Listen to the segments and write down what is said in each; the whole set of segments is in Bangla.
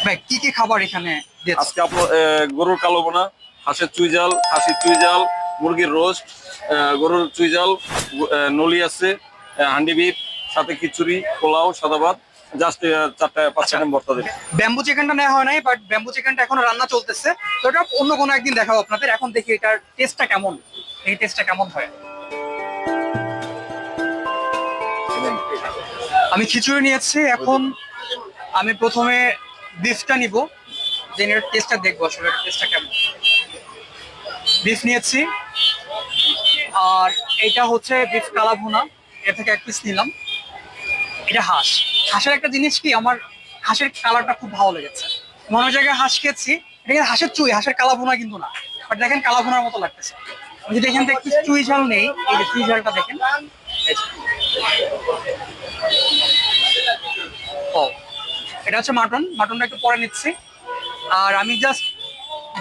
ভাই কি কি খাবার এখানে দিয়েছে? আজকে আপনার গরুর কালো বোনা, হাঁসের চুইঝাল, খাসির চুইঝাল, মুরগির রোস্ট, গরুর চুইঝাল, নলি আছে, হান্ডি বিফ, সাথে খিচুড়ি, পোলাও, সাদা ভাত, জাস্ট 4-5 আচ্ছা, আইটেম ভর্তা দেবে। ব্যাম্বু চিকেনটা নেওয়া হয় নাই, বাট ব্যাম্বু চিকেনটা এখনো রান্না চলতেছে। তো এটা অন্য কোনো একদিন দেখাবো আপনাদের। এখন দেখি এটার টেস্টটা কেমন, এই টেস্টটা কেমন হয়। আমি খিচুড়ি নিয়েছি, এখন আমি প্রথমে বিফটা নিব, দেন এর টেস্টটা দেখবো আসলে এর টেস্টটা কেমন। বিফ নিয়েছি, আর এটা হচ্ছে বিফ কালা ভুনা, এর থেকে এক পিস নিলাম। এটা হাঁস। হাঁসের একটা জিনিস কি, আমার হাঁসের কালারটা খুব ভালো লেগেছে। অন্য জায়গায় হাঁস খেয়েছি, এটা কিন্তু হাঁসের চুই, হাঁসের কালা ভুনা কিন্তু না। বাট দেখেন কালা ভুনার মতো লাগতেছে। আমি যদি এখান থেকে একটু চুই ঝাল নেই, এই যে চুই ঝালটা দেখেন। এই যে। ও, এটা হচ্ছে মাটন, মাটনটা একটু পরে নিচ্ছি। আর আমি জাস্ট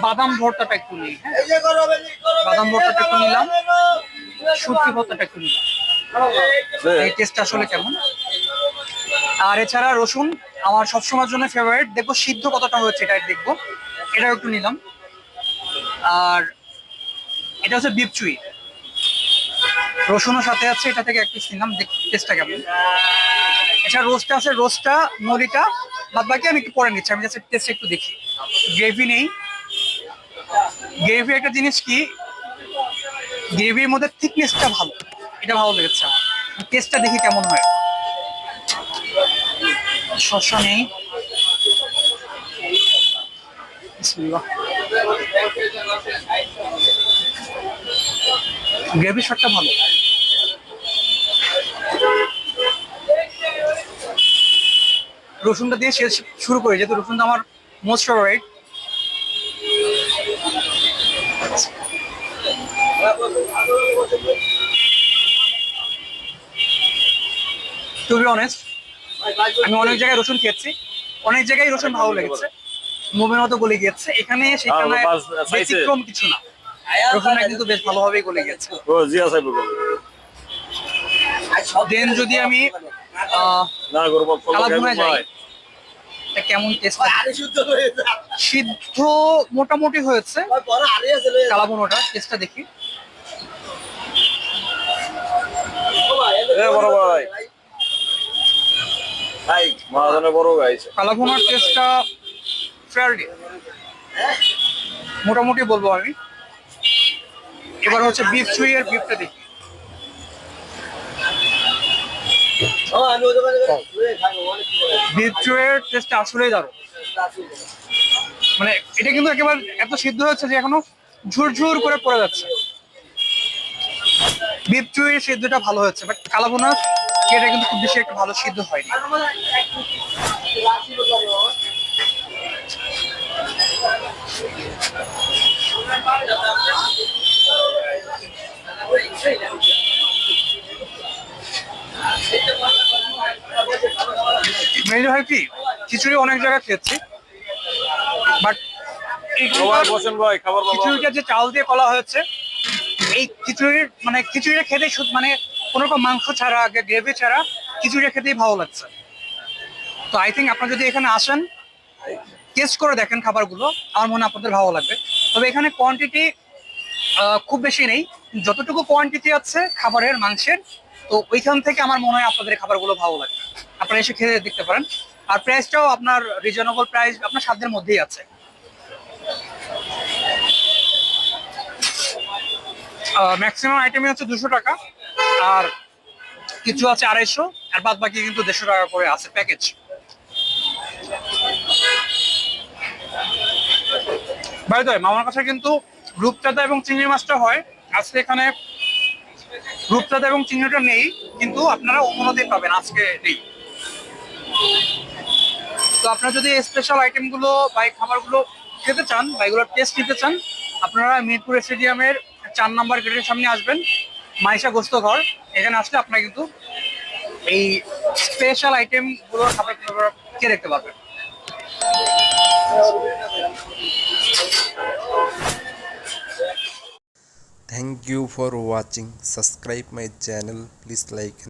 বাদাম ভর্তাটা একটু নিই, হ্যাঁ, বাদাম ভর্তাটা একটু নিলাম, শুটকি ভর্তাটা একটু নিলাম। এই টেস্ট আসলে কেমন। আর এছাড়া রসুন আমার সবসময়ের জন্য ফেভারিট, দেখবো সিদ্ধ কতটা হয়েছে এটা দেখবো, এটাও একটু নিলাম। আর এটা হচ্ছে বিপ চুই, রসুনও সাথে আছে, এটা থেকে এক পিস নিলাম, টেস্টটা কেমন। এছাড়া রোস্টটা আছে, রোস্টটা নলিটা বাদ বাকি আমি একটু পরে নিচ্ছি, আমি জাস্ট টেস্ট একটু দেখি। গ্রেভি নেই, গ্রেভি একটা জিনিস কি, গ্রেভির মধ্যে থিকনেসটা ভালো, এটা ভালো লেগেছে আমার। টেস্টটা দেখি কেমন হয়। শসা নেই, বিসমিল্লাহ। গ্রেভি শটটা ভালো। রসুনটা দিয়ে শেষ শুরু করি, যেহেতু রসুনটা আমার most favourite. To be honest, আমি অনেক জায়গায় রসুন খেয়েছি, অনেক জায়গায় রসুন ভালো লেগেছে, মুভের মতো গলে গিয়েছে। এখানে সেখানে ব্যতিক্রম কিছু না, রসুনটা কিন্তু বেশ ভালোভাবেই গলে গিয়েছে। দেন যদি আমি কালা ভুনায় যাই, এটা কেমন টেস্ট, সিদ্ধ মোটামুটি হয়েছে কালা ভুনাটা, টেস্টটা দেখি। কালা ভুনার টেস্টটা ফেয়ারলি মোটামুটি বলবো আমি। এবার হচ্ছে বিফ চুই এর বিফটা দেখি। বিফ চুই এর টেস্টটা আসলেই দারুণ, মানে এটা কিন্তু একেবারে এত সিদ্ধ হয়েছে যে এখনো ঝুরঝুর করে পড়ে যাচ্ছে। বিফ চুই এর সিদ্ধটা ভালো হয়েছে, বাট কালা ভুনার এটা কিন্তু খুব বেশি একটা ভালো সিদ্ধ হয়নি। মেনলি হয় কি, খিচুড়ি অনেক জায়গায় খেয়েছি, বাট খিচুড়িটা যে চাল দিয়ে করা হয়েছে, এই খিচুড়ির মানে খিচুড়িটা খেতে মানে কোনো রকম মাংস ছাড়া, গ্রেভি ছাড়া খিচুড়িটা খেতেই ভালো লাগছে। তো আই থিঙ্ক আপনারা যদি এখানে আসেন, টেস্ট করে দেখেন খাবারগুলো, আমার মনে হয় আপনাদের ভালো লাগবে। তবে এখানে কোয়ান্টিটি খুব বেশি নেই, যতটুকু কোয়ান্টিটি আছে খাবারের, মাংসের, তো ওইখান থেকে আমার মনে হয় আপনাদের খাবারগুলো ভালো লাগবে। আপনারা এসে খেয়ে দেখতে পারেন। আর প্রাইসটাও আপনার রিজনেবল প্রাইস, আপনার সাধ্যের মধ্যেই আছে। ম্যাক্সিমাম আইটেমই হচ্ছে 200 টাকা, আর কিছু আছে 250, আর বাদ বাকি কিন্তু 150 টাকা করে আছে প্যাকেজ। বাই দ্য ওয়ে, মামার কাছে কিন্তু রূপচাঁদা এবং চিংড়ি মাছটা হয়। আজকে এখানে রূপচাঁদা এবং চিংড়িটা নেই, কিন্তু আপনারা অন্য দিন পাবেন, আজকে নেই। তো আপনারা যদি স্পেশাল আইটেমগুলো বা এই খাবারগুলো খেতে চান বা এগুলোর টেস্ট নিতে চান, আপনারা মিরপুর স্টেডিয়ামের 4 নম্বর গেটের সামনে আসবেন, মাইশা গোস্ত ঘর। এখানে আসলে আপনারা কিন্তু এই স্পেশাল আইটেমগুলোর খাবার খেয়ে দেখতে পারবেন। Thank you for watching. Subscribe my channel. Please like